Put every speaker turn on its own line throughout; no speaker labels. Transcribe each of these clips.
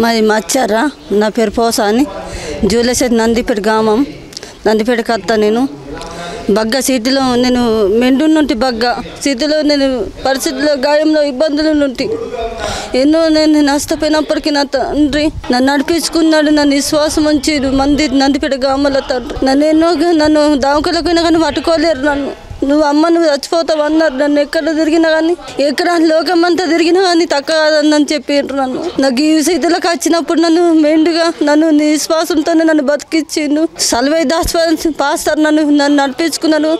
మాది మచ్చారా. నా పేరు పోసా అని జూలసేట్ నందిపేట గ్రామం. నందిపేటకి వస్తా. నేను బగ్గ సిటీలో నేను మెండు నుండి బగ్గ సిటీలో నేను పరిస్థితుల్లో గాయంలో ఇబ్బందులు నుండి ఎన్నో నేను నష్టపోయినప్పటికీ నా తండ్రి నన్ను నడిపించుకున్నాడు. నన్ను విశ్వాసం ఉంచి నందిపేట గ్రామంలో తండ్రి నన్ను దావకలకైనా కానీ పట్టుకోలేరు. నువ్వు చచ్చిపోతావు అన్నారు. నన్ను ఎక్కడ తిరిగినా కానీ ఎక్కడ లోకమంతా తిరిగినా కానీ తక్కువ కాదని చెప్పారు. నాకు ఈ స్థితిలోకి వచ్చినప్పుడు నన్ను మెండుగా నన్ను విశ్వాసంతోనే నన్ను బతికిచ్చిండు. సల్వై దాస్ పాస్తారు నన్ను నడిపించుకున్నాను.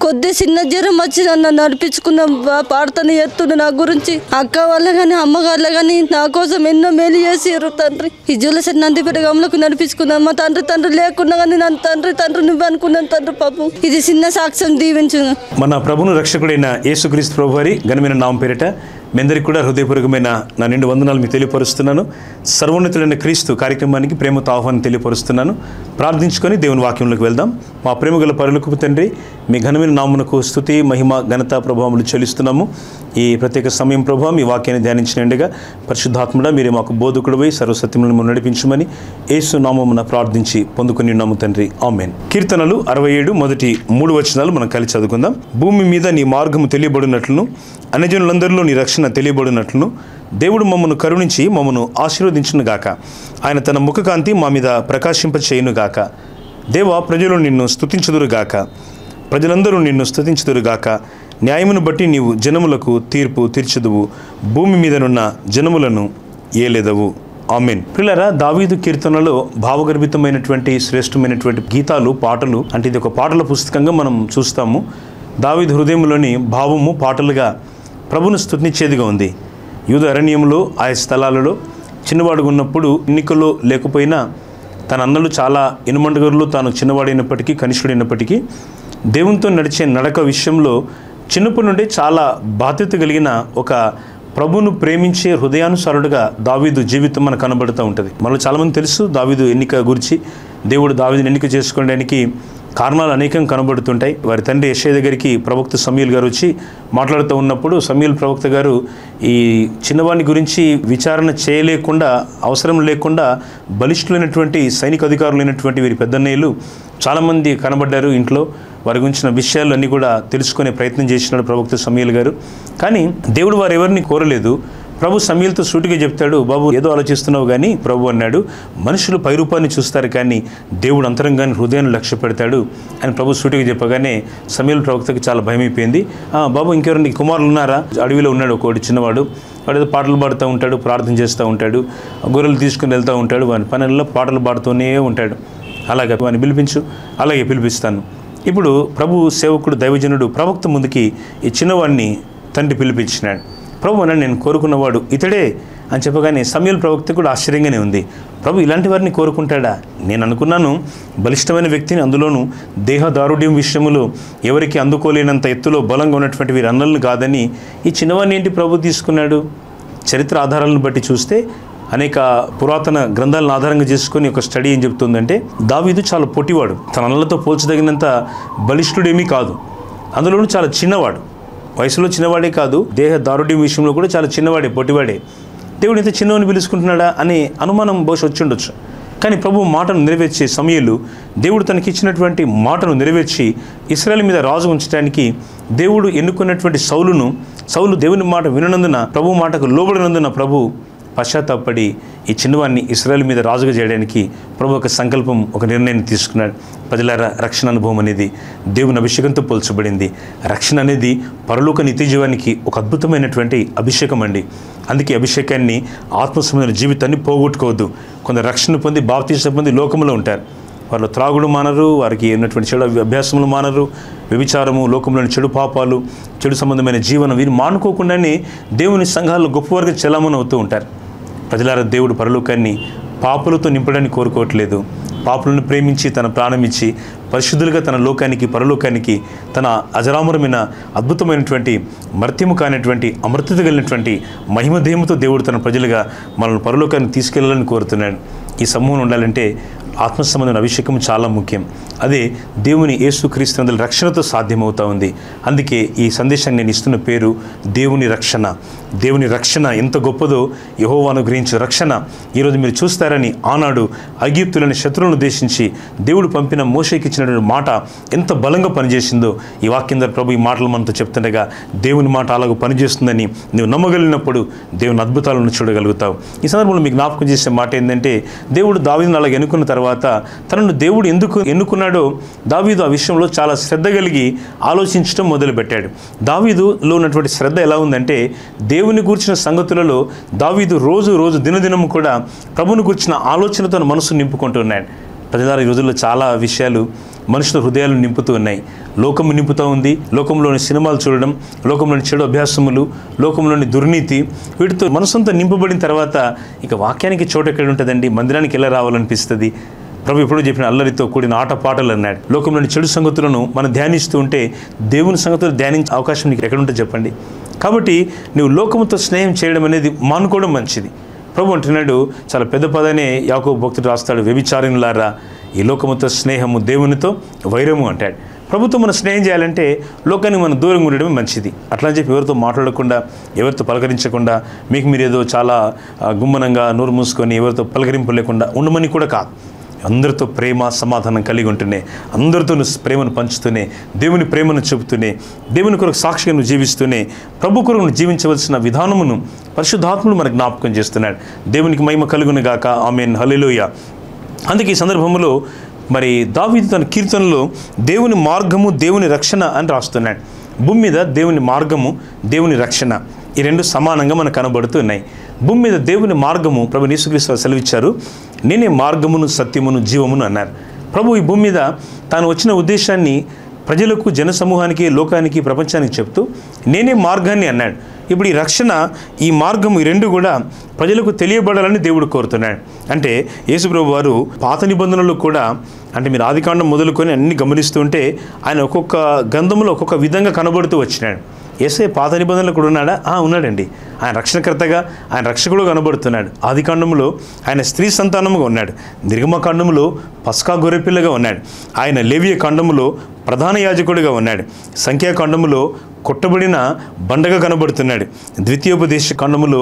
కొద్ది చిన్న జ్వరం వచ్చి నన్ను నడిపించుకున్న పాడుతాను ఎత్తుడు నా గురించి. అక్క వాళ్ళ కానీ అమ్మ వాళ్ళ కానీ నా కోసం ఎన్నో మేలు చేసారు తండ్రి. ఈ జూలసేట్ నందిపేట గ్రామంలోకి నడిపించుకున్నాను. మా తండ్రి లేకున్నా కానీ నన్ను తండ్రి నువ్వు అనుకున్నాను తండ్రి. పాపం ఇది చిన్న సాక్ష్యం దీవించు.
మన ప్రభును రక్షకుడైన యేసుక్రీస్తు ప్రభువారి ఘనమైన నామం పేరిట మీ అందరికీ కూడా హృదయపూర్వకమైన నా నిండు వందనాలు మీకు తెలియపరుస్తున్నాను. సర్వోన్నతులైన క్రీస్తు కార్యక్రమానికి ప్రేమతో ఆహ్వానం తెలియపరుస్తున్నాను. ప్రార్థించుకొని దేవుని వాక్యంలోకి వెళ్దాం. మా ప్రేమగల పరలోకపు తండ్రి, మీ ఘనమైన నామమునకు స్తుతి మహిమ ఘనత ప్రభావములు చెల్లిస్తున్నాము. ఈ ప్రత్యేక సమయం ప్రభావం మీ వాక్యాన్ని ధ్యానించినండుగా పరిశుద్ధాత్ముడా మీరే మాకు బోధకుడివై సర్వసత్యములను నడిపించమని యేసు నామమున ప్రార్థించి పొందుకుని ఉన్నాము తండ్రి. ఆమేన్. కీర్తనలు 67 మొదటి 3 వచనాలు మనం కలిసి చదువుకుందాం. భూమి మీద నీ మార్గము తెలియబడినట్లును అన్యజనులందరిలో నీ రక్షణ తెలియబడినట్లును దేవుడు మమ్మను కరుణించి మమ్మను ఆశీర్వదించునుగాక. ఆయన తన ముఖకాంతి మా మీద ప్రకాశింపచేయునుగాక. దేవా, ప్రజలు నిన్ను స్తుతించుదురుగాక, ప్రజలందరూ నిన్ను స్తుతించుదురుగాక. న్యాయమును బట్టి నీవు జనములకు తీర్పు తీర్చుదువు, భూమి మీదనున్న జనములను ఏలెదవు. ఆమేన్. ప్రియులారా, దావీదు కీర్తనలో భావగర్భితమైనటువంటి శ్రేష్టమైనటువంటి గీతాలు, పాటలు అంటే ఇది ఒక పాటల పుస్తకంగా మనం చూస్తాము. దావీదు హృదయంలోని భావము పాటలుగా ప్రభును స్తుతించేదిగా ఉంది. యూద అరణ్యంలో ఆయా స్థలాలలో చిన్నవాడుగా ఉన్నప్పుడు ఎన్నికల్లో లేకపోయినా తన అన్నలు చాలా ఇనుమండగరులు, తాను చిన్నవాడైనప్పటికీ కనిష్ఠుడైనప్పటికీ దేవునితో నడిచే నడక విషయంలో చిన్నప్పటి నుండి చాలా బాధ్యత కలిగిన ఒక ప్రభును ప్రేమించే హృదయానుసారుడుగా దావీదు జీవితం మనకు కనబడుతూ ఉంటుంది. మనలో చాలామంది తెలుసు దావీదు ఎన్నిక గురించి. దేవుడు దావీదుని ఎన్నిక చేసుకోవడానికి కారణాలు అనేకం కనబడుతుంటాయి. వారి తండ్రి యెషయా దగ్గరికి ప్రవక్త సమూయేలు గారు వచ్చి మాట్లాడుతూ ఉన్నప్పుడు సమూయేలు ప్రవక్త గారు ఈ చిన్నవాడిని గురించి విచారణ చేయలేకుండా, అవసరం లేకుండా బలిష్ఠులైనటువంటి సైనిక అధికారులైనటువంటి వీరి పెద్దన్నయ్యలు చాలామంది కనబడ్డారు ఇంట్లో. వారి గురించిన విషయాలన్నీ కూడా తెలుసుకునే ప్రయత్నం చేసినాడు ప్రవక్త సమూయేలు గారు. కానీ దేవుడు వారు ఎవరిని కోరలేదు. ప్రభు సమూయేలుతో సూటిగా చెప్తాడు, బాబు ఏదో ఆలోచిస్తున్నావు కానీ ప్రభు అన్నాడు, మనుషులు పైరూపాన్ని చూస్తారు కానీ దేవుడు అంతరంగాన్ని హృదయాన్ని లక్ష్య పెడతాడు అని ప్రభు సూటిగా చెప్పగానే సమూయేలు ప్రవక్తకి చాలా భయమైపోయింది. బాబు ఇంకెవరండి కుమారులు ఉన్నారా? అడవిలో ఉన్నాడు ఒకటి చిన్నవాడు. వాడు ఏదో పాటలు పాడుతూ ఉంటాడు, ప్రార్థన చేస్తూ ఉంటాడు, గొర్రెలు తీసుకుని వెళ్తూ ఉంటాడు, వాని పనుల్లో పాటలు పాడుతూనే ఉంటాడు. అలాగే వాడిని పిలిపించు. అలాగే పిలిపిస్తాను. ఇప్పుడు ప్రభు సేవకుడు దైవజనుడు ప్రవక్త ముందుకి ఈ చిన్నవాడిని తండ్రి పిలిపించినాడు. ప్రభు అన్నాడు, నేను కోరుకున్నవాడు ఇతడే అని చెప్పగానే సమూయేలు ప్రవక్త కూడా ఆశ్చర్యంగానే ఉంది. ప్రభు ఇలాంటి వారిని కోరుకుంటాడా? నేను అనుకున్నాను బలిష్టమైన వ్యక్తిని, అందులోనూ దేహదారుఢ్యం విషయంలో ఎవరికి అందుకోలేనంత ఎత్తులో బలంగా ఉన్నటువంటి వీరి అన్నలను కాదని ఈ చిన్నవాడిని ఏంటి ప్రభు తీసుకున్నాడు? చరిత్ర ఆధారాలను బట్టి చూస్తే అనేక పురాతన గ్రంథాలను ఆధారంగా చేసుకొని ఒక స్టడీ ఏం చెప్తుందంటే దావీదు చాలా పొట్టివాడు, తన అన్నలతో పోల్చదగినంత బలిష్ఠుడేమీ కాదు, అందులోనూ చాలా చిన్నవాడు. వయసులో చిన్నవాడే కాదు, దేహ దారుఢ్యం విషయంలో కూడా చాలా చిన్నవాడే, పొట్టివాడే. దేవుడు ఇంత చిన్నవాడిని పిలుచుకుంటున్నాడా అనే అనుమానం బహుశా వచ్చి ఉండొచ్చు. కానీ ప్రభు మాటను నెరవేర్చే సమూయేలు దేవుడు తనకిచ్చినటువంటి మాటను నెరవేర్చి ఇశ్రాయేలు మీద రాజు ఉంచడానికి దేవుడు ఎన్నుకున్నటువంటి సౌలు దేవుని మాట విననందున, ప్రభు మాటకు లోబడినందున ప్రభు పశ్చాత్తాపడి ఈ చిన్నవాడిని ఇశ్రాయేలు మీద రాజుగా చేయడానికి ప్రభు ఒక సంకల్పం, ఒక నిర్ణయాన్ని తీసుకున్నాడు. ప్రజలారా, రక్షణ అనుభవం అనేది దేవుని అభిషేకంతో పోల్చబడింది. రక్షణ అనేది పరలోక నిత్యజీవానికి ఒక అద్భుతమైనటువంటి అభిషేకం అండి. అందుకే అభిషేకాన్ని, ఆత్మసంబంధమైన జీవితాన్ని పోగొట్టుకోవద్దు. కొందరు రక్షణ పొంది బాప్తిసం పొంది లోకంలో ఉంటారు. వాళ్ళు త్రాగుడు మానరు, వారికి ఉన్నటువంటి చెడు అభ్యాసములు మానరు, వ్యభిచారము, లోకంలోని చెడు పాపాలు, చెడు సంబంధమైన జీవనం వీరిని మానుకోకుండానే దేవుని సంఘాల్లో గొప్పవారుగా చలామణి అవుతూ ఉంటారు. ప్రజలారా, దేవుడు పరలోకాన్ని పాపులతో నింపడానికి కోరుకోవట్లేదు. పాపులను ప్రేమించి తన ప్రాణమిచ్చి పరిశుద్ధులుగా తన లోకానికి, పరలోకానికి, తన అజరామరమైన అద్భుతమైనటువంటి మర్త్యము కానిటువంటి అమృతత కలిగినటువంటి మహిమదేహంతో దేవుడు తన ప్రజలుగా మనల్ని పరలోకాన్ని తీసుకెళ్లాలని కోరుతున్నాడు. ఈ సమూహం ఉండాలంటే ఆత్మ సంబంధమైన అభిషేకం చాలా ముఖ్యం. అదే దేవుని యేసుక్రీస్తు రక్షణతో సాధ్యమవుతా ఉంది. అందుకే ఈ సందేశాన్ని నేను ఇస్తున్న పేరు దేవుని రక్షణ. దేవుని రక్షణ ఎంత గొప్పదో యెహోవా అనుగ్రహించిన రక్షణ ఈరోజు మీరు చూస్తారని ఆనాడు ఐగుప్తులని శత్రువులను ఉద్దేశించి దేవుడు పంపిన మోషేకి ఇచ్చినటువంటి మాట ఎంత బలంగా పనిచేసిందో ఈ వాక్యం ద్వారా ప్రభు ఈ మాటలు మనతో చెప్తుండగా దేవుని మాట అలాగ పనిచేస్తుందని నువ్వు నమ్మగలిగినప్పుడు దేవుని అద్భుతాలను చూడగలుగుతావు. ఈ సందర్భంలో మీకు జ్ఞాపకం చేసే మాట ఏంటంటే దేవుడు దావీదును అలాగ ఎన్నుకున్న తర్వాత తనను దేవుడు ఎందుకు ఎన్నుకున్నాడో దావీదు ఆ విషయంలో చాలా శ్రద్ధ కలిగి ఆలోచించడం మొదలుపెట్టాడు. దావీదులో ఉన్నటువంటి శ్రద్ధ ఎలా ఉందంటే దేవుని గూర్చిన సంగతులలో దావీదు రోజు దినదినము కూడా ప్రభుని గూర్చిన ఆలోచనతో మనసు నింపుకుంటున్నాడు. ప్రజలారా, ఈ రోజుల్లో చాలా విషయాలు మనుషుల హృదయాలను నింపుతూ ఉన్నాయి. లోకము నింపుతూ ఉంది. లోకంలోని సినిమాలు చూడడం, లోకంలోని చెడు అభ్యాసములు, లోకంలోని దుర్నీతి, వీటితో మనసంతా నింపబడిన తర్వాత ఇక వాక్యానికి చోటు ఎక్కడ ఉంటుందండి? మందిరానికి ఎలా రావాలనిపిస్తుంది? ప్రభు ఎప్పుడూ చెప్పిన అల్లరితో కూడిన ఆటపాటలు అన్నాడు. లోకంలోని చెడు సంగతులను మనం ధ్యానిస్తూ ఉంటే దేవుని సంగతులు ధ్యానించే అవకాశం నీకు ఎక్కడ ఉంటుంది చెప్పండి? కాబట్టి నువ్వు లోకముతో స్నేహం చేయడం అనేది మానుకోవడం మంచిది. ప్రభు అంటున్నాడు, చాలా పెద్ద పదనే యాకోబు భక్తుడు రాస్తాడు, వ్యభిచారిణులారా, ఈ లోకముతో స్నేహము దేవునితో వైరము అంటాడు. ప్రభుత్వం మనం స్నేహం చేయాలంటే లోకానికి మనం దూరంగా ఉండడమే మంచిది. అట్లా అని చెప్పి ఎవరితో మాట్లాడకుండా, ఎవరితో పలకరించకుండా, మీకు మీరు ఏదో చాలా గుమ్మనంగా నోరు మూసుకొని ఎవరితో పలకరింపు లేకుండా ఉండమని కూడా కాదు. అందరితో ప్రేమ సమాధానం కలిగి ఉంటూనే, అందరితో ప్రేమను పంచుతూనే, దేవుని ప్రేమను చెబుతూనే, దేవుని కొరకు సాక్షిగా నువ్వు జీవిస్తూనే, ప్రభు కొరకు నువ్వు జీవించవలసిన విధానమును పరిశుద్ధాత్ముడు మనకు జ్ఞాపకం చేస్తున్నాడు. దేవునికి మహిమ కలుగును గాక. ఆమేన్, హల్లెలూయా. అందుకే ఈ సందర్భంలో మరి దావీదు తన కీర్తనలో దేవుని మార్గము దేవుని రక్షణ అని రాస్తున్నాడు. భూమి మీద దేవుని మార్గము దేవుని రక్షణ ఈ రెండు సమానంగా మనకు కనబడుతున్నాయి. భూమి మీద దేవుని మార్గము ప్రభు యేసుక్రీస్తు సెలవిచ్చారు, నేనే మార్గమును సత్యమును జీవమును అన్నారు. ప్రభు ఈ భూమి మీద తాను వచ్చిన ఉద్దేశాన్ని ప్రజలకు, జనసమూహానికి, లోకానికి, ప్రపంచానికి చెప్తూ నేనే మార్గాన్ని అన్నాడు. ఇప్పుడు ఈ రక్షణ, ఈ మార్గం, ఈ రెండు కూడా ప్రజలకు తెలియబడాలని దేవుడు కోరుతున్నాడు. అంటే యేసుప్రభు వారు పాత నిబంధనలు కూడా, అంటే మీరు ఆదికాండం మొదలుకొని అన్ని గమనిస్తూ ఉంటే ఆయన ఒక్కొక్క గ్రంథంలో ఒక్కొక్క విధంగా కనబడుతూ వచ్చినాడు. యేసయ్య పాత నిబంధనలు కూడా ఉన్నాడా? ఉన్నాడండి. ఆయన రక్షణకర్తగా, ఆయన రక్షకుడు కనబడుతున్నాడు. ఆదికాండంలో ఆయన స్త్రీ సంతానముగా ఉన్నాడు. నిర్గమకాండంలో పస్కా గొర్రెపిల్లగా ఉన్నాడు. ఆయన లేవియ కాండములో ప్రధాన యాజకుడిగా ఉన్నాడు. సంఖ్యాకాండములో కొట్టబడిన బండగా కనబడుతున్నాడు. ద్వితీయోపదేశ కాండములో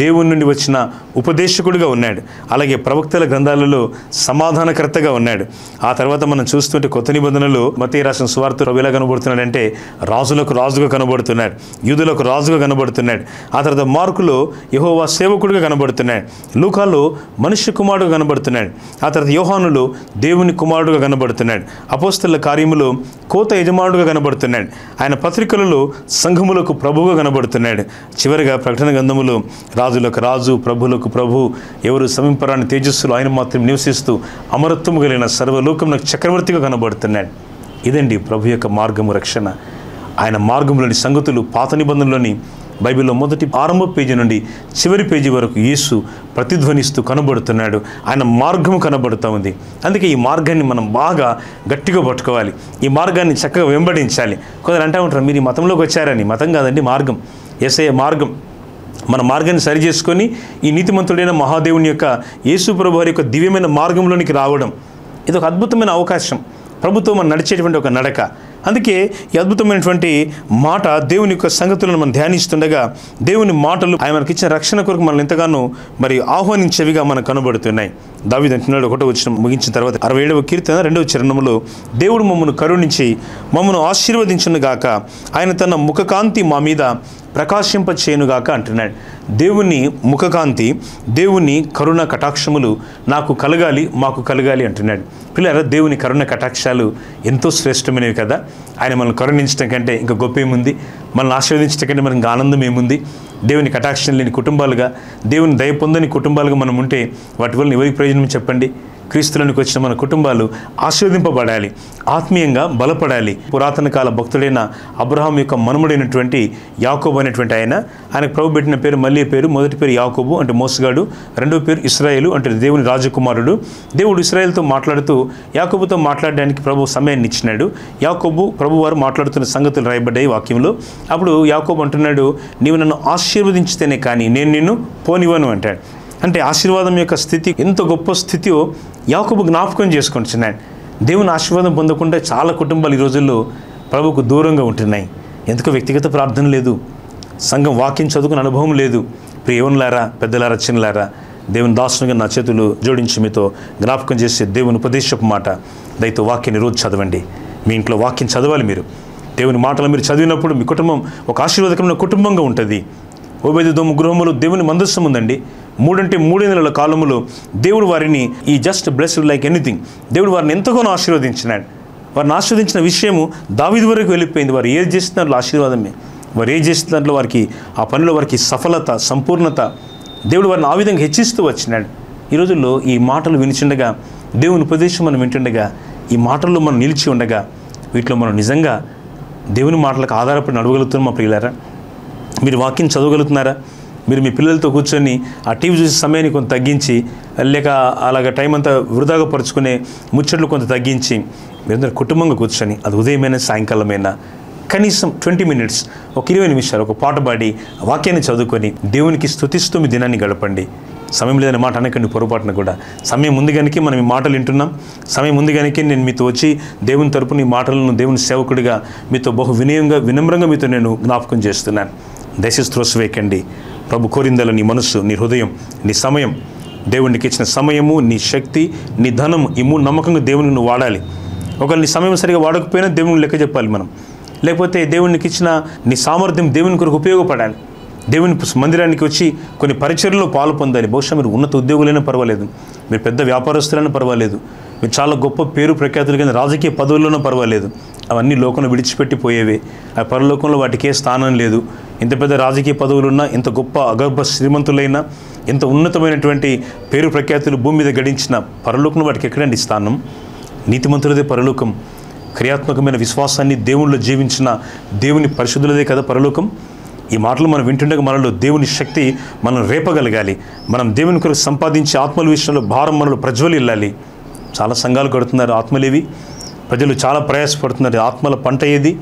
దేవుని నుండి వచ్చిన ఉపదేశకుడిగా ఉన్నాడు. అలాగే ప్రవక్తల గ్రంథాలలో సమాధానకర్తగా ఉన్నాడు. ఆ తర్వాత మనం చూస్తుంటే కొత్త నిబంధనలు మత్తయి రాసిన సువార్త ఎలా కనబడుతున్నాడంటే రాజులకు రాజుగా కనబడుతున్నాడు, యూదులకు రాజుగా కనబడుతున్నాడు. ఆ తర్వాత మార్కులో యెహోవా సేవకుడిగా కనబడుతున్నాడు. లూకాలో మనుష్య కుమారుడుగా కనబడుతున్నాడు. ఆ తర్వాత యోహానులో దేవుని కుమారుడుగా కనబడుతున్నాడు. అపోస్తలుల కార్యములో కోత యజమానుడుగా కనబడుతున్నాడు. ఆయన పత్రికలలో సంఘములకు ప్రభువుగా కనబడుతున్నాడు. చివరిగా ప్రకటన గ్రంథములో రాజులకు రాజు, ప్రభులకు ప్రభు, ఎవరు సమీపరాని తేజస్సులు ఆయన మాత్రం నివసిస్తూ అమరత్వము కలిగిన సర్వలోకమునకు చక్రవర్తిగా కనబడుతున్నాడు. ఇదండి ప్రభు యొక్క మార్గము, రక్షణ. ఆయన మార్గంలోని సంగతులు పాత నిబంధనలోని బైబిల్లో మొదటి ఆరంభ పేజీ నుండి చివరి పేజీ వరకు యేసు ప్రతిధ్వనిస్తూ కనబడుతున్నాడు. ఆయన మార్గము కనబడుతూ ఉంది. అందుకే ఈ మార్గాన్ని మనం బాగా గట్టిగా పట్టుకోవాలి. ఈ మార్గాన్ని చక్కగా వెంబడించాలి. కొందరు అంటూ ఉంటారు, మీరు ఈ మతంలోకి వచ్చారని. మతం కాదండి, మార్గం. యేసయ్య మార్గం. మన మార్గాన్ని సరి చేసుకొని ఈ నీతిమంతుడైన మహాదేవుని యొక్క యేసు ప్రభు వారి యొక్క దివ్యమైన మార్గంలోనికి రావడం, ఇది ఒక అద్భుతమైన అవకాశం. ప్రభుత్వం మనం నడిచేటువంటి ఒక నడక. అందుకే ఈ అద్భుతమైనటువంటి మాట, దేవుని యొక్క సంగతులను మనం ధ్యానిస్తుండగా దేవుని మాటలు ఆయన మనకి ఇచ్చిన రక్షణ కొరకు మనల్ని ఎంతగానో మరి ఆహ్వానించేవిగా మనకు కనబడుతున్నాయి. దావీదు అంటున్నాడు, 1వ వచనం ముగించిన తర్వాత 67వ కీర్తన 2వ చరణంలో, దేవుడు మమ్మను కరుణించి మమ్మను ఆశీర్వదించునుగాక, ఆయన తన ముఖకాంతి మా మీద ప్రకాశింపచేయునుగాక అంటున్నాడు. దేవుని ముఖకాంతి, దేవుని కరుణ కటాక్షములు నాకు కలగాలి, మాకు కలగాలి అంటున్నాడు. పిల్లరా, దేవుని కరుణ కటాక్షాలు ఎంతో శ్రేష్టమైనవి కదా. ఆయన మనల్ని కరుణించడం కంటే ఇంకా గొప్ప ఏముంది? మనల్ని ఆశీర్వదించడం కంటే మనకి ఇంకా ఆనందం ఏముంది? దేవుని కటాక్షం లేని కుటుంబాలుగా, దేవుని దయ పొందని కుటుంబాలుగా మనం ఉంటే వాటి వల్ల ఎవరికి ప్రయోజనం చెప్పండి? క్రీస్తులోనికి వచ్చిన మన కుటుంబాలు ఆశీర్వదింపబడాలి, ఆత్మీయంగా బలపడాలి. పురాతన కాల భక్తుడైన అబ్రహాం యొక్క మనుమడైనటువంటి యాకోబు అనేటువంటి ఆయనకు ప్రభు పెట్టిన పేరు మళ్ళీ పేరు. మొదటి పేరు యాకోబు అంటే మోసగాడు, రెండో పేరు ఇశ్రాయేలు అంటే దేవుని రాజకుమారుడు. దేవుడు ఇశ్రాయేలుతో మాట్లాడుతూ యాకోబుతో మాట్లాడడానికి ప్రభు సమయాన్ని ఇచ్చినాడు. యాకోబు ప్రభు వారు మాట్లాడుతున్న సంగతులు రాయబడ్డాయి వాక్యంలో. అప్పుడు యాకోబు అంటున్నాడు, నీవు నన్ను ఆశీర్వదించితేనే కానీ నేను నిన్ను పోనివ్వను అంటాడు. అంటే ఆశీర్వాదం యొక్క స్థితి ఎంత గొప్ప స్థితియో యాకోబు జ్ఞాపకం చేసుకుంటున్నాడు. దేవుని ఆశీర్వాదం పొందకుండా చాలా కుటుంబాలు ఈ రోజుల్లో ప్రభువుకు దూరంగా ఉంటున్నాయి. ఎందుకు వ్యక్తిగత ప్రార్థన లేదు, సంఘం వాక్యం చదువుకునే అనుభవం లేదు. ప్రియవనులారా, పెద్దలారా, చిన్నలారా, దేవుని దాసునిగా నా చేతులు జోడించి మీతో జ్ఞాపకం చేసే దేవుని ఉపదేశపు మాట, దయతో వాక్యాన్ని రోజు చదవండి. మీ ఇంట్లో వాక్యం చదవాలి. మీరు దేవుని మాటలు మీరు చదివినప్పుడు మీ కుటుంబం ఒక ఆశీర్వాదకరమైన కుటుంబంగా ఉంటుంది. ఓబేదెదోము గృహములో దేవుని మందస్సం ఉందండి. 3 నెలల కాలములో దేవుడు వారిని ఈ జస్ట్ బ్లెస్డ్ లైక్ ఎనీథింగ్, దేవుడు వారిని ఎంతగానో ఆశీర్వదించినాడు. వారిని ఆశీర్వదించిన విషయము దావీదు వరకు వెళ్ళిపోయింది. వారు ఏది చేస్తున్న ఆశీర్వాదమే, వారు ఏది చేస్తున్న దాంట్లో వారికి ఆ పనిలో వారికి సఫలత, సంపూర్ణత, దేవుడు వారిని ఆ విధంగా హెచ్చిస్తూ వచ్చినాడు. ఈ రోజుల్లో ఈ మాటలు వినిచుండగా, దేవుని ఉపదేశం మనం వింటుండగా, ఈ మాటల్లో మనం నిలిచి ఉండగా, వీటిలో మనం నిజంగా దేవుని మాటలకు ఆధారపడి నడవగలుగుతున్నాం. మా ప్రియులారా, మీరు వాక్యం చదవగలుగుతున్నారా? మీరు మీ పిల్లలతో కూర్చొని ఆ టీవీ చూసే సమయాన్ని కొంత తగ్గించి, లేక అలాగ టైం అంతా వృధాగా పరుచుకునే ముచ్చట్లు కొంత తగ్గించి, మీరందరూ కుటుంబంగా కూర్చొని, అది ఉదయమైనా సాయంకాలమైనా కనీసం 20 మినిట్స్, ఒక 20 నిమిషాలు ఒక పాట పాడి వాక్యాన్ని చదువుకొని దేవునికి స్తుతిస్తూ మీ దినాన్ని గడపండి. సమయం లేదనే మాట అనకండి పొరపాటున కూడా. సమయం ముందుగానే మనం ఈ మాటలు వింటున్నాం. సమయం ముందుగానే నేను మీతో వచ్చి దేవుని తరపున ఈ మాటలను దేవుని సేవకుడిగా మీతో బహు వినమ్రంగా మీతో నేను జ్ఞాపకం చేస్తున్నాను. దయచేసి త్రోసివేయకండి. ప్రభు కోరిందల నీ మనస్సు, నీ హృదయం, నీ సమయం, దేవునికి ఇచ్చిన సమయము, నీ శక్తి, నీ ధనం, ఈ 3 నమ్మకంగా దేవుని నువ్వు వాడాలి. ఒకవేళ నీ సమయం సరిగా వాడకపోయినా దేవునికి లెక్క చెప్పాలి మనం. లేకపోతే దేవునికి ఇచ్చిన నీ సామర్థ్యం దేవుని కొరకు ఉపయోగపడాలి. దేవుని మందిరానికి వచ్చి కొన్ని పరిచర్యలో పాలు పొందాలి. బహుశా మీరు ఉన్నత ఉద్యోగులైనా పర్వాలేదు, మీరు పెద్ద వ్యాపారస్తులైనా పర్వాలేదు, మీరు చాలా గొప్ప పేరు ప్రఖ్యాతులు కింద రాజకీయ పదవుల్లోనూ పర్వాలేదు. అవన్నీ లోకంలో విడిచిపెట్టిపోయేవే. ఆ పరలోకంలో వాటికి ఏ స్థానం లేదు. ఇంత పెద్ద రాజకీయ పదవులున్నా, ఇంత గొప్ప అగర్భ శ్రీమంతులైనా, ఇంత ఉన్నతమైనటువంటి పేరు ప్రఖ్యాతులు భూమి మీద గడించిన పరలోకంలో వాటికి ఎక్కడండి స్థానం? నీతిమంతులదే పరలోకం. క్రియాత్మకమైన విశ్వాసాన్ని దేవునిలో జీవించిన దేవుని పరిశుద్ధులదే కదా పరలోకం. ఈ మాటలు మనం వింటుండగా మనలో దేవుని శక్తి మనం రేపగలగాలి. మనం దేవుని కొరకు సంపాదించే ఆత్మల విషయంలో భారం మనలో ప్రజ్వలిల్లాలి. చాలా సంఘాలు కడుతున్నారు ఆత్మలేవి, ప్రజలు చాలా ప్రయాసపడుతున్నారు. ఆత్మల పంట ఏది?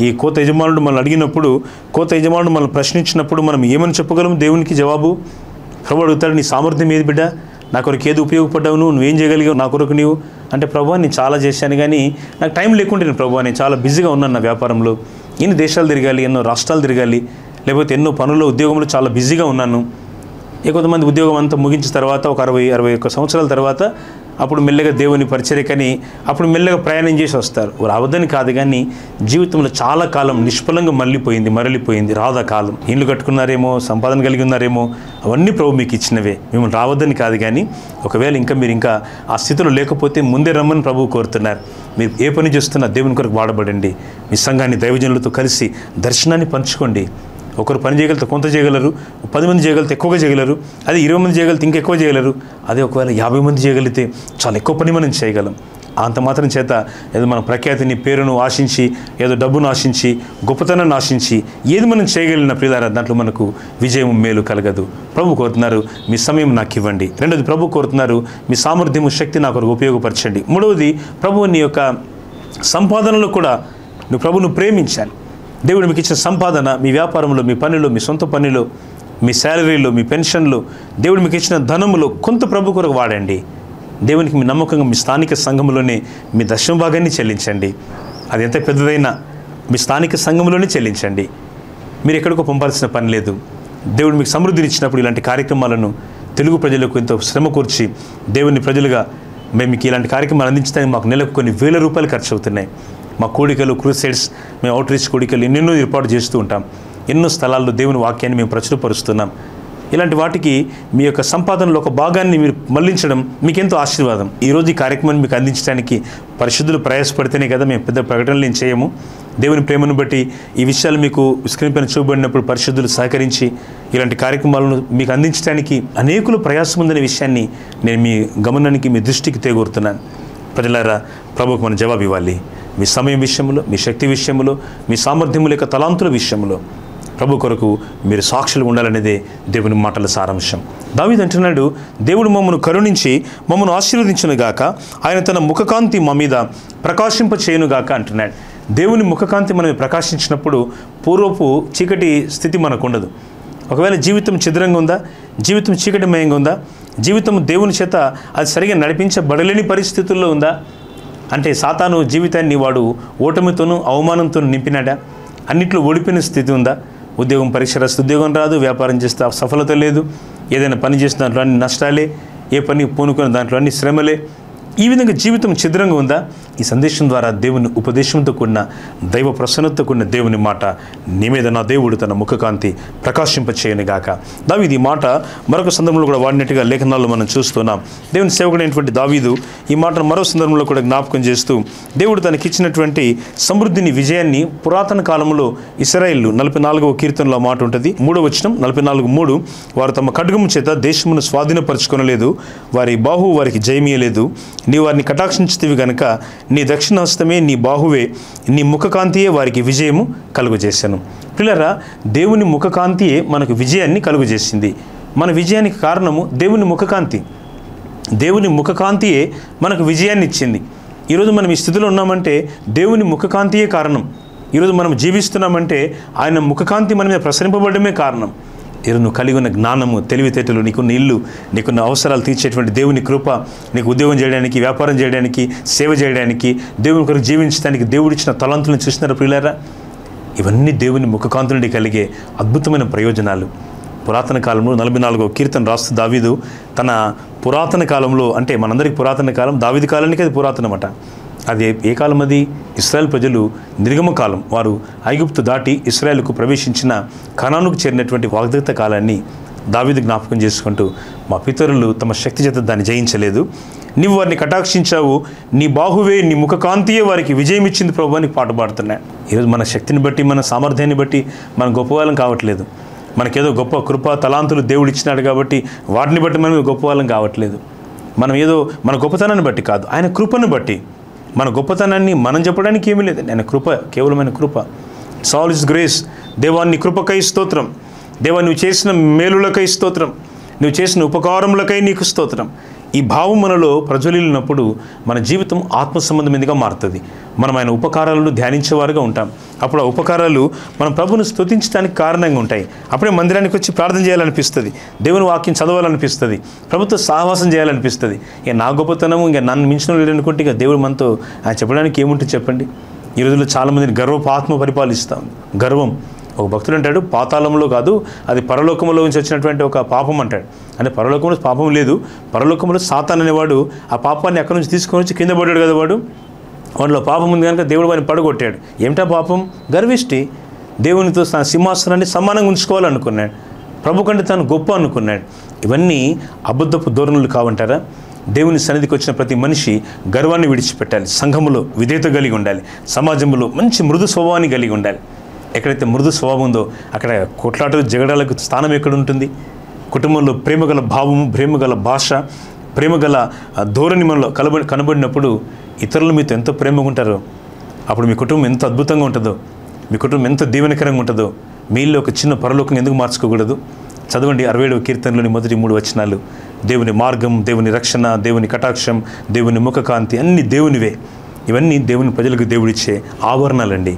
ఈ కోత యజమానుడు మనల్ని అడిగినప్పుడు, కోత యజమానుడు మనల్ని ప్రశ్నించినప్పుడు మనం ఏమని చెప్పగలం? దేవునికి జవాబు ప్రభు అడుగుతాడు, నీ సామర్థ్యం ఏది బిడ్డ? నా కొరకు ఏది ఉపయోగపడ్డావు? నువ్వేం చేయగలిగావు నా కొరకు నీవు? అంటే ప్రభు నేను చాలా చేశాను, కానీ నాకు టైం లేకుంటే నేను ప్రభు నేను చాలా బిజీగా ఉన్నాను నా వ్యాపారంలో, ఎన్ని దేశాలు తిరగాలి, ఎన్నో రాష్ట్రాలు తిరగాలి, లేకపోతే ఎన్నో పనుల్లో ఉద్యోగంలో చాలా బిజీగా ఉన్నాను. కొంతమంది ఉద్యోగం అంతా ముగించిన తర్వాత ఒక 60-61 సంవత్సరాల తర్వాత అప్పుడు మెల్లగా దేవుని పరిచర్యకని అప్పుడు మెల్లగా ప్రయాణం చేసి వస్తారు. రావద్దని కాదు, కానీ జీవితంలో చాలా కాలం నిష్ఫలంగా మరలిపోయింది. రాదా కాలం. ఇల్లు కట్టుకున్నారేమో, సంపాదన కలిగి ఉన్నారేమో, అవన్నీ ప్రభు మీకు ఇచ్చినవే. మిమ్మల్ని రావద్దని కాదు, కానీ ఒకవేళ మీరు ఇంకా ఆ స్థితిలో లేకపోతే ముందే రమ్మని ప్రభువు కోరుతున్నారు. మీరు ఏ పని చేస్తున్నా దేవుని కొరకు వాడబడండి. మీ సంఘాన్ని దైవజనులతో కలిసి దర్శనాన్ని పంచుకోండి. ఒకరు పని చేయగలిగితే కొంత చేయగలరు, 10 మంది చేయగలిగితే ఎక్కువగా చేయగలరు, అదే 20 మంది చేయగలిగితే ఇంకెక్కువ చేయగలరు. అదే ఒకవేళ 50 మంది చేయగలిగితే చాలా ఎక్కువ పని మనం చేయగలం. అంత మాత్రం చేత ఏదో మన ప్రఖ్యాతిని, పేరును ఆశించి, ఏదో డబ్బును ఆశించి, గొప్పతనాన్ని ఆశించి ఏది మనం చేయగలిగిన ప్రియులారా దాంట్లో మనకు విజయం, మేలు కలగదు. ప్రభు కోరుతున్నారు మీ సమయం నాకు ఇవ్వండి. రెండోది ప్రభు కోరుతున్నారు మీ సామర్థ్యము, శక్తి నాకు ఉపయోగపరచండి. మూడవది ప్రభు నీ యొక్క సంపాదనలో కూడా నువ్వు ప్రభువును ప్రేమించాలి. దేవుడు మీకు ఇచ్చిన సంపాదన, మీ వ్యాపారంలో, మీ పనిలో, మీ సొంత పనిలో, మీ శాలరీలో, మీ పెన్షన్లో, దేవుడు మీకు ఇచ్చిన ధనములో కొంత ప్రభు కొరకు వాడండి. దేవునికి మీ నమ్మకంగా మీ స్థానిక సంఘంలోనే మీ దశమ భాగాన్ని చెల్లించండి. అది ఎంత పెద్దదైనా మీ స్థానిక సంఘంలోనే చెల్లించండి. మీరు ఎక్కడికో పంపాల్సిన పని లేదు. దేవుడు మీకు సమృద్ధిని ఇచ్చినప్పుడు ఇలాంటి కార్యక్రమాలను తెలుగు ప్రజలకు ఎంతో శ్రమ కూర్చి దేవుని ప్రజలుగా మేము మీకు ఇలాంటి కార్యక్రమాలు అందించడానికి మాకు నెలకు కొన్ని వేల రూపాయలు ఖర్చు అవుతున్నాయి. మా కోడికలు, క్రూసైడ్స్, మేము అవుట్ రీచ్ కోడికలు ఎన్నెన్నో ఏర్పాటు చేస్తూ ఉంటాం. ఎన్నో స్థలాల్లో దేవుని వాక్యాన్ని మేము ప్రచురపరుస్తున్నాం. ఇలాంటి వాటికి మీ యొక్క సంపాదనలో ఒక భాగాన్ని మీరు మళ్లించడం మీకెంతో ఆశీర్వాదం. ఈరోజు ఈ కార్యక్రమాన్ని మీకు అందించడానికి పరిశుద్ధులు ప్రయాసపడితేనే కదా. మేము పెద్ద ప్రకటనలు ఏం చేయము. దేవుని ప్రేమను బట్టి ఈ విషయాలు మీకు స్క్రీన్ పైన చూపబడినప్పుడు పరిశుద్ధులు సహకరించి ఇలాంటి కార్యక్రమాలను మీకు అందించడానికి అనేకులు ప్రయాసం ఉందనే విషయాన్ని నేను మీ గమనానికి, మీ దృష్టికి తేగోరుతున్నాను. ప్రజలారా, ప్రభువుకు మనం జవాబు ఇవ్వాలి. మీ సమయం విషయంలో, మీ శక్తి విషయంలో, మీ సామర్థ్యముల యొక్క తలాంతుల విషయంలో ప్రభు కొరకు మీరు సాక్షులు ఉండాలనేదే దేవుని మాటల సారాంశం. దావీదు అంటున్నాడు, దేవుడు మమ్మను కరుణించి మమ్మను ఆశీర్వదించునుగాక, ఆయన తన ముఖకాంతి మా మీద ప్రకాశింప చేయునుగాక అంటున్నాడు. దేవుని ముఖకాంతి మనం ప్రకాశించినప్పుడు పూర్వపు చీకటి స్థితి మనకు ఉండదు. ఒకవేళ జీవితం చదురంగా ఉందా, జీవితం చీకటిమయంగా ఉందా, జీవితం దేవుని చేత అది సరిగా నడిపించబడలేని పరిస్థితుల్లో ఉందా అంటే సాతాను జీవితాన్ని వాడు ఓటమితోనూ అవమానంతోనూ నింపినాడా? అన్నిట్లో ఓడిపోయిన స్థితి ఉందా? ఉద్యోగం పరీక్ష రాస్తే ఉద్యోగం రాదు, వ్యాపారం చేస్తే సఫలత లేదు, ఏదైనా పని చేసిన దాంట్లో అన్ని నష్టాలే, ఏ పని పూనుకున్న దాంట్లో అన్ని శ్రమలే, ఈ విధంగా జీవితం ఛిద్రంగా ఉందా? ఈ సందేశం ద్వారా దేవుని ఉపదేశంతో కూడిన దైవ ప్రసన్నతతో కూడిన దేవుని మాట, నీ మీద నా దేవుడు తన ముఖకాంతి ప్రకాశింపచేయనుగాక. దావీదు ఈ మాట మరొక సందర్భంలో కూడా వాడినట్టుగా లేఖనాల్లో మనం చూస్తున్నాం. దేవుని సేవకుడైనటువంటి దావీదు ఈ మాటను మరో సందర్భంలో కూడా జ్ఞాపకం చేస్తూ దేవుడు తనకిచ్చినటువంటి సమృద్ధిని, విజయాన్ని పురాతన కాలంలో ఇశ్రాయేలు 44వ కీర్తనలో మాట ఉంటుంది, 3వ వచనం 44:3, వారు తమ ఖడ్గము చేత దేశమును స్వాధీనపరచుకొనలేదు, వారి బాహువు వారికి జయమీయలేదు, నీ వారిని కటాక్షించితివి గనుక నీ దక్షిణ హస్తమే, నీ బాహువే, నీ ముఖకాంతియే వారికి విజయము కలుగజేశాను. పిల్లరా, దేవుని ముఖకాంతియే మనకు విజయాన్ని కలుగజేసింది. మన విజయానికి కారణము దేవుని ముఖకాంతి. దేవుని ముఖకాంతియే మనకు విజయాన్ని ఇచ్చింది. ఈరోజు మనం ఈ స్థితిలో ఉన్నామంటే దేవుని ముఖకాంతియే కారణం. ఈరోజు మనం జీవిస్తున్నామంటే ఆయన ముఖకాంతి మన మీద ప్రసరింపబడమే కారణం. ఈరోజు నువ్వు కలిగి ఉన్న జ్ఞానము, తెలివితేటలు, నీకున్న ఇల్లు, నీకున్న అవసరాలు తీర్చేటువంటి దేవుని కృప, నీకు ఉద్యోగం చేయడానికి, వ్యాపారం చేయడానికి, సేవ చేయడానికి, దేవుని కొరకు జీవించడానికి దేవుడిచ్చిన తలంతులను చూసినారా ప్రియులారా? ఇవన్నీ దేవుని ముఖకాంతి నుండి కలిగే అద్భుతమైన ప్రయోజనాలు. పురాతన కాలంలో 44వ కీర్తన రాస్తూ దావీదు తన పురాతన కాలంలో, అంటే మనందరికీ పురాతన కాలం, దావీదు కాలానికి అది పురాతనమట. అది ఏ కాలం? అది ఇశ్రాయేల్ ప్రజలు నిర్గమ కాలం. వారు ఐగుప్తు దాటి ఇశ్రాయేలుకు ప్రవేశించిన కనానుకు చేరినటువంటి వాగ్దత్త కాలాన్ని దావీదు జ్ఞాపకం చేసుకుంటూ, మా పితరులు తమ శక్తి చేత దాన్ని జయించలేదు, నీవు వారిని కటాక్షించావు, నీ బాహువే, నీ ముఖకాంతియే వారికి విజయం ఇచ్చింది ప్రభు అని పాట పాడుతున్నాయి. ఈరోజు మన శక్తిని బట్టి, మన సామర్థ్యాన్ని బట్టి మనం గొప్పవాళ్ళం కావట్లేదు. మనకేదో గొప్ప కృప తలాంతులు దేవుడు ఇచ్చినాడు కాబట్టి వాటిని బట్టి మనం గొప్పవాళ్ళం కావట్లేదు. మనం ఏదో మన గొప్పతనాన్ని బట్టి కాదు, ఆయన కృపను బట్టి. మన గొప్పతనాన్ని మనం చెప్పడానికి ఏమీ లేదు, ఆయన కృప, కేవలమైన కృప. సాల్ ఇస్ గ్రేస్. దేవాన్ని కృపకై స్తోత్రం. దేవా, నువ్వు చేసిన మేలులకై స్తోత్రం, నువ్వు చేసిన ఉపకారములకై నీకు స్తోత్రం. ఈ భావం మనలో ప్రజ్వలిల్లినప్పుడు మన జీవితం ఆత్మ సంబంధమైనదిగా మారుతుంది. మనం ఆయన ఉపకారాలను ధ్యానించేవారుగా ఉంటాం. అప్పుడు ఆ ఉపకారాలు మనం ప్రభువును స్తుతించడానికి కారణంగా ఉంటాయి. అప్పుడే మందిరానికి వచ్చి ప్రార్థన చేయాలనిపిస్తుంది, దేవుని వాక్యం చదవాలనిపిస్తుంది, ప్రభుత్వ సహవాసం చేయాలనిపిస్తుంది. ఇక నా గొప్పతనం ఇంకా నన్ను మించిన లేదనుకుంటే ఇక దేవుడు మనతో ఆయన చెప్పడానికి ఏముంటుంది చెప్పండి? ఈ రోజుల్లో చాలామందిని గర్వపాత్మ పరిపాలిస్తాం. గర్వం. ఒక భక్తుడు అంటాడు, పాతాళంలో కాదు, అది పరలోకంలో నుంచి వచ్చినటువంటి ఒక పాపం అంటాడు. అంటే పరలోకంలో పాపం లేదు, పరలోకంలో సాతాన్ అనేవాడు ఆ పాపాన్ని అక్కడి నుంచి తీసుకొని వచ్చి కింద పడ్డాడు కదా, వాడిలో పాపం ఉంది కనుక దేవుడు వాడిని పడగొట్టాడు. ఏమిటా పాపం? గర్విష్టి. దేవునితో తన సింహాసనాన్ని సమానంగా ఉంచుకోవాలనుకున్నాడు, ప్రభు కంటే తను గొప్ప అనుకున్నాడు. ఇవన్నీ అబద్ధపు ధోరణులు కావంటారా? దేవుని సన్నిధికి వచ్చిన ప్రతి మనిషి గర్వాన్ని విడిచిపెట్టాలి, సంఘములో విధేయత కలిగి ఉండాలి, సమాజంలో మంచి మృదు స్వభావాన్ని కలిగి ఉండాలి. ఎక్కడైతే మృదు స్వభావం ఉందో అక్కడ కొట్లాటలు, జగడాలకు స్థానం ఎక్కడ ఉంటుంది? కుటుంబంలో ప్రేమగల భావము, ప్రేమగల భాష, ప్రేమగల ధోరణి మనలో కనబడినప్పుడు ఇతరులు మీతో ఎంతో ప్రేమగా ఉంటారో, అప్పుడు మీ కుటుంబం ఎంత అద్భుతంగా ఉంటుందో, మీ కుటుంబం ఎంత దీవెనకరంగా ఉంటుందో. మీలో ఒక చిన్న పరలోకం ఎందుకు మార్చుకోకూడదు? చదవండి 67వ కీర్తనలోని మొదటి 3 వచనాలు. దేవుని మార్గం, దేవుని రక్షణ, దేవుని కటాక్షం, దేవుని ముఖకాంతి అన్నీ దేవునివే. ఇవన్నీ దేవుని ప్రజలకు దేవుడిచ్చే ఆభరణాలండి,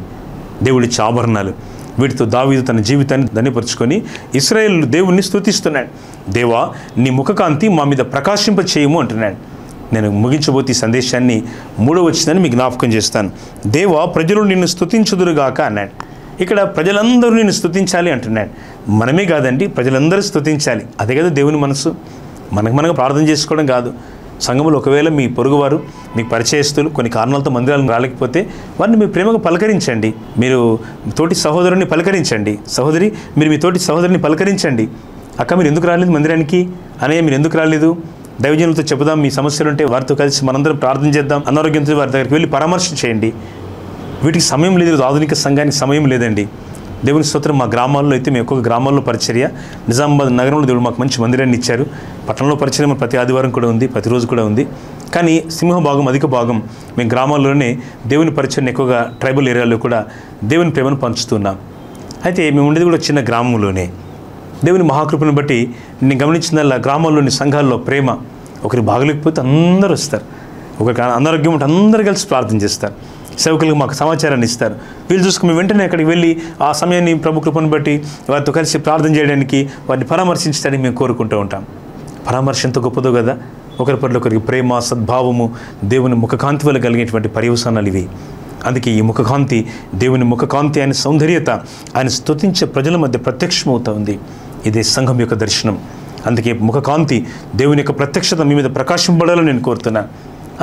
దేవుడిచ్చే ఆభరణాలు. వీటితో దావీదు తన జీవితాన్ని ధన్యపరుచుకొని ఇశ్రాయేలు దేవుణ్ణి స్తుతిస్తున్నాడు. దేవా, నీ ముఖకాంతి మా మీద ప్రకాశింప చేయము అంటున్నాడు. నేను ముగించబోతే ఈ సందేశాన్ని 3వ వచనాన్ని మీకు జ్ఞాపకం చేస్తాను. దేవా, ప్రజలు నిన్ను స్తుతించుదురుగాక అన్నాడు. ఇక్కడ ప్రజలందరూ నిన్ను స్తుతించాలి అంటున్నాడు. మనమే కాదండి, ప్రజలందరూ స్తుతించాలి. అదే కదా దేవుని మనసు. మనకు ప్రార్థన చేసుకోవడం కాదు. సంఘములో ఒకవేళ మీ పొరుగువారు, మీకు పరిచయస్తులు కొన్ని కారణాలతో మందిరాలను రాలేకపోతే వారిని మీరు ప్రేమగా పలకరించండి. మీరు తోటి సహోదరుని పలకరించండి. సహోదరి, మీరు మీ తోటి సహోదరుని పలకరించండి. అక్క, మీరు ఎందుకు రాలేదు మందిరానికి? అనే, మీరు ఎందుకు రాలేదు? దైవజనులతో చెబుదాం, మీ సమస్యలు ఉంటే వారితో కలిసి మనందరం ప్రార్థన చేద్దాం. అనారోగ్యంతో వారి దగ్గరికి వెళ్ళి పరామర్శ చేయండి. వీటికి సమయం లేదు, ఆధునిక సంఘానికి సమయం లేదండి. దేవుని స్తోత్రం. మా గ్రామాల్లో అయితే మేము ఎక్కువ గ్రామాల్లో పరిచర్య, నిజామాబాద్ నగరంలో దేవుడు మాకు మంచి మందిరాన్ని ఇచ్చారు. పట్టణంలో పరిచర్య ప్రతి ఆదివారం కూడా ఉంది, ప్రతిరోజు కూడా ఉంది. కానీ సింహభాగం, అధిక భాగం మేము గ్రామాల్లోనే దేవుని పరిచర్యను ఎక్కువగా ట్రైబల్ ఏరియాలో కూడా దేవుని ప్రేమను పంచుతున్నాం. అయితే మేము ఉండేది కూడా చిన్న గ్రామంలోనే. దేవుని మహాకృపను బట్టి నేను గమనించిందల్లా గ్రామాల్లోని సంఘాల్లో ప్రేమ. ఒకరికి బాగలేకపోతే అందరూ వస్తారు, ఒకరికి అనారోగ్యం ఉంటే అందరూ కలిసి ప్రార్థన చేస్తారు. సేవకులకు మాకు సమాచారాన్ని ఇస్తారు. వీళ్ళు చూసుకుని వెంటనే అక్కడికి వెళ్ళి ఆ సమయాన్ని ప్రభు కృపను బట్టి వారితో కలిసి ప్రార్థన చేయడానికి, వారిని పరామర్శించడానికి మేము కోరుకుంటూ ఉంటాం. పరామర్శ ఎంత గొప్పదో కదా. ఒకరి పట్ల ఒకరికి ప్రేమ, సద్భావము, దేవుని ముఖకాంతి వల్ల కలిగేటువంటి పర్యవసానాలు ఇవి. అందుకే ఈ ముఖకాంతి, దేవుని ముఖకాంతి, ఆయన సౌందర్యత, ఆయన స్తుతించే ప్రజల మధ్య ప్రత్యక్షమవుతూ ఉంది. ఇదే సంఘం యొక్క దర్శనం. అందుకే ముఖకాంతి, దేవుని యొక్క ప్రత్యక్షత మీ మీద ప్రకాశింపడాలని నేను కోరుతున్నాను.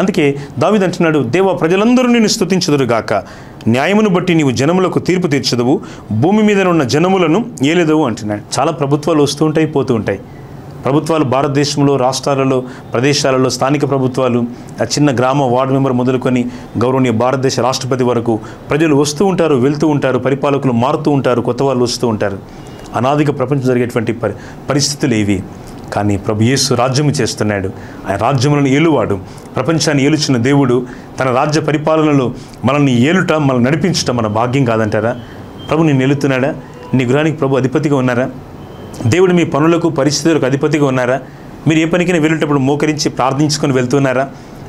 అందుకే దావీదు అంటున్నాడు, దేవా ప్రజలందరూ నిన్ను స్తుతించుదురుగాక, న్యాయమును బట్టి నీవు జనములకు తీర్పు తీర్చదవు, భూమి మీద ఉన్న జనములను ఏలేదవు అంటున్నాడు. చాలా ప్రభుత్వాలు వస్తూ ఉంటాయి, పోతూ ఉంటాయి. ప్రభుత్వాలు భారతదేశంలో, రాష్ట్రాలలో, ప్రదేశాలలో, స్థానిక ప్రభుత్వాలు, ఆ చిన్న గ్రామ వార్డు మెంబర్ మొదలుకొని గౌరవనీయ భారతదేశ రాష్ట్రపతి వరకు ప్రజలు వస్తూ ఉంటారు, వెళ్తూ ఉంటారు, పరిపాలకులు మారుతూ ఉంటారు, కొత్త వాళ్ళు వస్తూ ఉంటారు. అనాదిగా ప్రపంచం జరిగేటువంటి పరిస్థితులు ఇవి. కానీ ప్రభు యేసు రాజ్యము చేస్తున్నాడు. ఆయన రాజ్యములను ఏలువాడు. ప్రపంచాన్ని ఏలుచున్న దేవుడు తన రాజ్య పరిపాలనలో మనల్ని ఏలుట, మనల్ని నడిపించటం మన భాగ్యం కాదంటారా? ప్రభు నిన్ను ఏలుతున్నాడా? నీ గృహానికి ప్రభు అధిపతిగా ఉన్నారా? దేవుడు మీ పనులకు, పరిస్థితులకు అధిపతిగా ఉన్నారా? మీరు ఏ పనికైనా వెళ్ళేటప్పుడు మోకరించి ప్రార్థించుకొని వెళ్తున్నారా?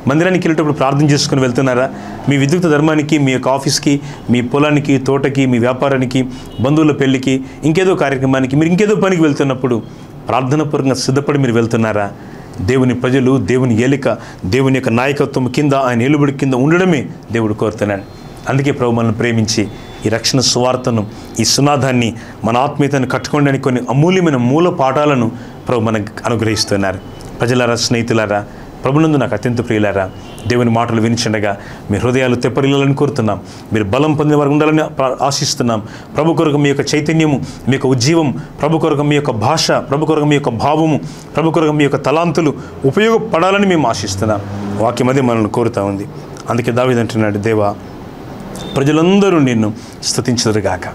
మందిరానికి వెళ్ళేటప్పుడు ప్రార్థన చేసుకొని వెళ్తున్నారా? మీ విద్యుత్ ధర్మానికి, మీ యొక్క ఆఫీస్కి, మీ పొలానికి, తోటకి, మీ వ్యాపారానికి, బంధువుల పెళ్ళికి, ఇంకేదో కార్యక్రమానికి, మీరు ఇంకేదో పనికి వెళ్తున్నప్పుడు ప్రార్థనాపూర్వకంగా సిద్ధపడి మీరు వెళ్తున్నారా? దేవుని ప్రజలు, దేవుని ఏలిక, దేవుని యొక్క నాయకత్వం కింద, ఆయన ఏలుబడి కింద ఉండడమే దేవుడు కోరుతున్నాడు. అందుకే ప్రభు మనల్ని ప్రేమించి ఈ రక్షణ సువార్తను, ఈ సునాదాన్ని, మన ఆత్మీయతను కట్టుకోవడానికి కొన్ని అమూల్యమైన మూల పాఠాలను ప్రభు మనకు అనుగ్రహిస్తున్నారు. ప్రజలారా, స్నేహితులారా, ప్రభునందు నాకు అత్యంత ప్రియులారా, దేవుని మాటలు వినిచుండగా మీ హృదయాలు తెప్పరిల్లాలని కోరుతున్నాం. మీరు బలం పొందిన వారు ఉండాలని ఆశిస్తున్నాం. ప్రభు కొరకు మీ యొక్క చైతన్యము, మీ యొక్క ఉజ్జీవం, ప్రభు కొరకు మీ యొక్క భాష, ప్రభు కొరకు మీ యొక్క భావము, ప్రభు కొరకు మీ యొక్క తలాంతులు ఉపయోగపడాలని మేము ఆశిస్తున్నాం. వాక్యం అదే మనల్ని కోరుతూ ఉంది. అందుకే దావీదు అంటున్నాడు, దేవా ప్రజలందరూ నిన్ను స్తుతించుదురుగాక.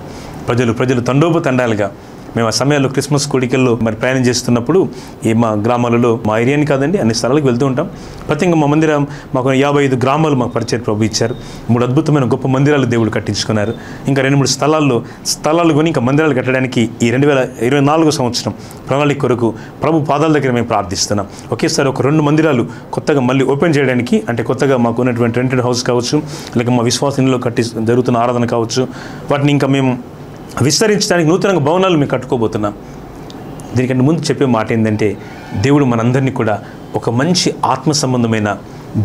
ప్రజలు తండోపతండాలుగా మేము ఆ సమయాల్లో క్రిస్మస్ కోడికల్లో ప్రయాణం చేస్తున్నప్పుడు ఈ మా గ్రామాలలో, మా ఏరియాని కాదండి, అన్ని స్థలాలకు వెళ్తూ ఉంటాం. ప్రత్యేకంగా మా మందిరం మాకు 55 గ్రామాలు మాకు పరిచయం ప్రభు ఇచ్చారు. 3 అద్భుతమైన గొప్ప మందిరాలు దేవుడు కట్టించుకున్నారు. ఇంకా 2-3 స్థలాలు కొని ఇంకా మందిరాలు కట్టడానికి ఈ 2024 సంవత్సరం ప్రణాళిక కొరకు ప్రభు పాదాల దగ్గర మేము ప్రార్థిస్తున్నాం. ఒకేసారి ఒక 2 మందిరాలు కొత్తగా మళ్ళీ ఓపెన్ చేయడానికి, అంటే కొత్తగా మాకు ఉన్నటువంటి రెంటెడ్ హౌస్ కావచ్చు, లేక మా విశ్వాసంలో జరుగుతున్న ఆరాధన కావచ్చు, వాటిని ఇంకా మేము విస్తరించడానికి నూతనంగా భవనాలు మేము కట్టుకోబోతున్నాం. దీనికంటే ముందు చెప్పే మాట ఏంటంటే, దేవుడు మనందరినీ కూడా ఒక మంచి ఆత్మ సంబంధమైన,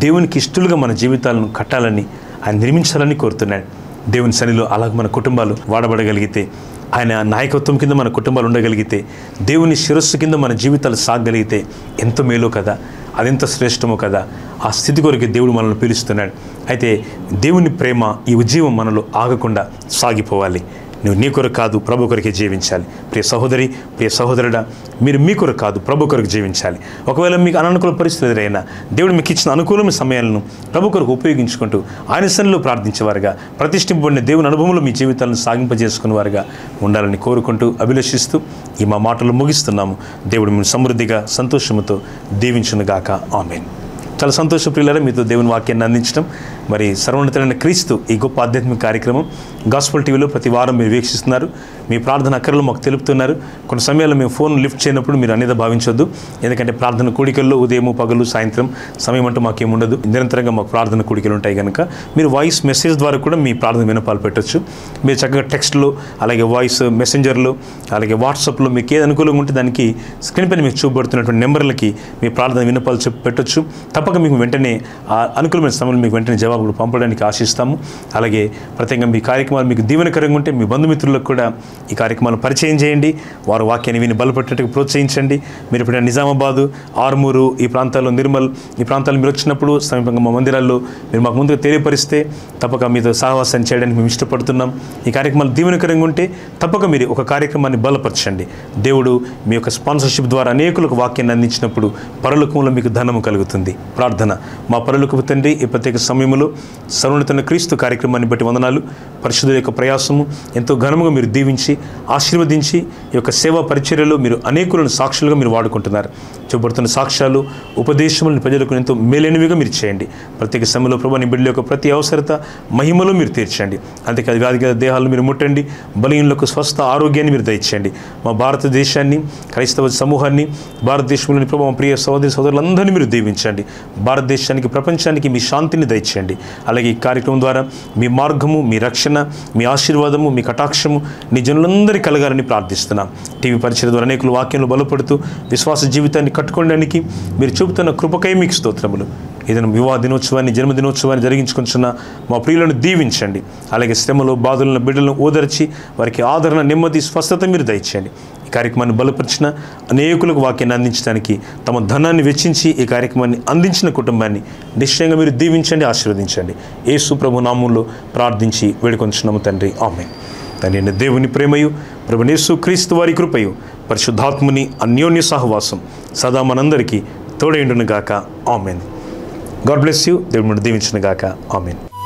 దేవునికి ఇష్టలుగా మన జీవితాలను కట్టాలని, ఆయన నిర్మించాలని కోరుతున్నాడు. దేవుని సన్నిధిలో అలాగ మన కుటుంబాలు వాడబడగలిగితే, ఆయన నాయకత్వం కింద మన కుటుంబాలు ఉండగలిగితే, దేవుని శిరస్సు కింద మన జీవితాలు సాగగలిగితే ఎంత మేలో కదా, అదెంత శ్రేష్టమో కదా. ఆ స్థితి కొరకు దేవుడు మనల్ని పిలుస్తున్నాడు. అయితే దేవుని ప్రేమ, ఈ ఉజ్జీవం మనలో ఆగకుండా సాగిపోవాలి. నువ్వు నీ కొరకు కాదు, ప్రభు కొరకే జీవించాలి. ప్రియ సహోదరి, ప్రియ సహోదరుడా, మీరు మీ కొరకు కాదు, ప్రభు కొరకు జీవించాలి. ఒకవేళ మీకు అననుకూల పరిస్థితులు ఎదురైనా దేవుడు మీకు ఇచ్చిన అనుకూలమైన సమయాలను ప్రభు కొరకు ఉపయోగించుకుంటూ ఆయన సన్నిధిలో ప్రార్థించేవారుగా, ప్రతిష్ఠింపబడిన దేవుని అనుభవంలో మీ జీవితాలను సాగింపజేసుకునేవారుగా ఉండాలని కోరుకుంటూ, అభిలషిస్తూ ఈ మా మాటలు ముగిస్తున్నాము. దేవుడు మిమ్మల్ని సమృద్ధిగా, సంతోషంతో దీవించునుగాక. ఆమేన్. చాలా సంతోష ప్రియులారా, మీతో దేవుని వాక్యాన్ని అందించడం. మరి సర్వోన్నతుడైన క్రీస్తు ఈ గొప్ప ఆధ్యాత్మిక కార్యక్రమం గాస్పల్ టీవీలో ప్రతి వారం మీరు వీక్షిస్తున్నారు. మీ ప్రార్థన అక్కర్లు మాకు తెలుపుతున్నారు. కొన్ని సమయాల్లో మేము ఫోన్ లిఫ్ట్ చేయనప్పుడు మీరు అనేది భావించొద్దు. ఎందుకంటే ప్రార్థన కూడికల్లో ఉదయం, పగలు, సాయంత్రం సమయం అంటూ మాకేముండదు. నిరంతరంగా మాకు ప్రార్థన కూడికలు ఉంటాయి కనుక మీరు వాయిస్ మెసేజ్ ద్వారా కూడా మీ ప్రార్థన విన్నపాలు పెట్టచ్చు. మీరు చక్కగా టెక్స్ట్లో, అలాగే వాయిస్ మెసెంజర్లో, అలాగే వాట్సాప్లో మీకు ఏది అనుకూలంగా ఉంటే దానికి స్క్రీన్ పైన మీకు చూపబడుతున్నటువంటి నెంబర్లకి మీ ప్రార్థన విన్నపాలు పెట్టొచ్చు. తప్పక మీకు వెంటనే అనుకూలమైన సమయంలో మీకు వెంటనే జవాబులు పంపడానికి ఆశిస్తాము. అలాగే ప్రత్యేకంగా మీ కార్యక్రమాలు మీకు దీవెనకరంగా ఉంటే మీ బంధుమిత్రులకు కూడా ఈ కార్యక్రమాలు పరిచయం చేయండి. వారు వాక్యాన్ని విని బలపట్టేట్టుగా ప్రోత్సహించండి. మీరు ఇప్పుడు నిజామాబాదు, ఆర్మూరు ఈ ప్రాంతాల్లో, నిర్మల్ ఈ ప్రాంతాల్లో మీరు వచ్చినప్పుడు సమీపంగా మా మందిరాల్లో మీరు మాకు ముందుగా తెలియపరిస్తే తప్పక మీతో సహవాసం చేయడానికి మేము ఇష్టపడుతున్నాం. ఈ కార్యక్రమాలు దీవెనకరంగా ఉంటే తప్పక మీరు ఒక కార్యక్రమాన్ని బలపరచండి. దేవుడు మీ యొక్క స్పాన్సర్షిప్ ద్వారా అనేకులకు వాక్యాన్ని అందించినప్పుడు పరలోకంలో మీకు ధనము కలుగుతుంది. ప్రార్థన. మా పరలోకపు తండ్రి, ఈ ప్రత్యేక సమయంలో సర్వోన్నతుడైన క్రీస్తు కార్యక్రమాన్ని బట్టి వందనాలు. పరిశుద్ధుల యొక్క ప్రయాసము ఎంతో ఘనముగా మీరు దీవించి దీవించి ఆశీర్వదించి ఈ యొక్క సేవా పరిచర్యలో మీరు అనేకులను సాక్షులుగా మీరు వాడుకుంటున్నారు. చూపడుతున్న సాక్ష్యాలు ఉపదేశములను ప్రజలకు ఎంతో మేలైనవిగా మీరు చేయండి. ప్రత్యేక సమయంలో ప్రభు నీ బిడ్డల యొక్క ప్రతి అవసరత మహిమలో మీరు తీర్చండి. అంతేకాదు వ్యాధిగల దేహాలను మీరు ముట్టండి, బలహీనులకు స్వస్థ ఆరోగ్యాన్ని మీరు దయచేయండి. మా భారతదేశాన్ని, క్రైస్తవ సమూహాన్ని, భారతదేశంలోని ప్రభు మా ప్రియ సహోదరి సోదరులందరినీ మీరు దీవించండి. భారతదేశానికి, ప్రపంచానికి మీ శాంతిని దయచేయండి. అలాగే ఈ కార్యక్రమం ద్వారా మీ మార్గము, మీ రక్షణ, మీ ఆశీర్వాదము, మీ కటాక్షము నీ జనులందరికీ కలగాలని ప్రార్థిస్తున్నాం. టీవీ పరిచయం ద్వారా అనేకులు వాక్యంలో బలపడుతూ విశ్వాస జీవితాన్ని కట్టుకోవడానికి మీరు చూపుతున్న కృపకై మీకు స్తోత్రములు. ఏదైనా వివాహ దినోత్సవాన్ని, జన్మదినోత్సవాన్ని జరిగించుకుంటున్న మా ప్రియులను దీవించండి. అలాగే శ్రమలో బాధలను బిడ్డలను ఓదర్చి వారికి ఆదరణ, నెమ్మది, స్వస్థత మీరు దయచేయండి. ఈ కార్యక్రమాన్ని బలపరిచిన అనేకులకు వాక్యాన్ని అందించడానికి తమ ధనాన్ని వెచ్చించి ఈ కార్యక్రమాన్ని అందించిన కుటుంబాన్ని నిశ్చయంగా మీరు దీవించండి, ఆశీర్వదించండి. యేసు ప్రభు నామంలో ప్రార్థించి వేడుకొంచున్నాము తండ్రి, ఆమేన్. తండ్రి దేవుని ప్రేమయు, ప్రభువైన యేసు క్రీస్తు వారి కృపయు, పరిశుద్ధాత్ముని అన్యోన్య సహవాసం సదా మనందరికీ తోడైండును గాక, ఆమేన్. God bless you. దేవుడు దీవించును గాక, ఆమేన్.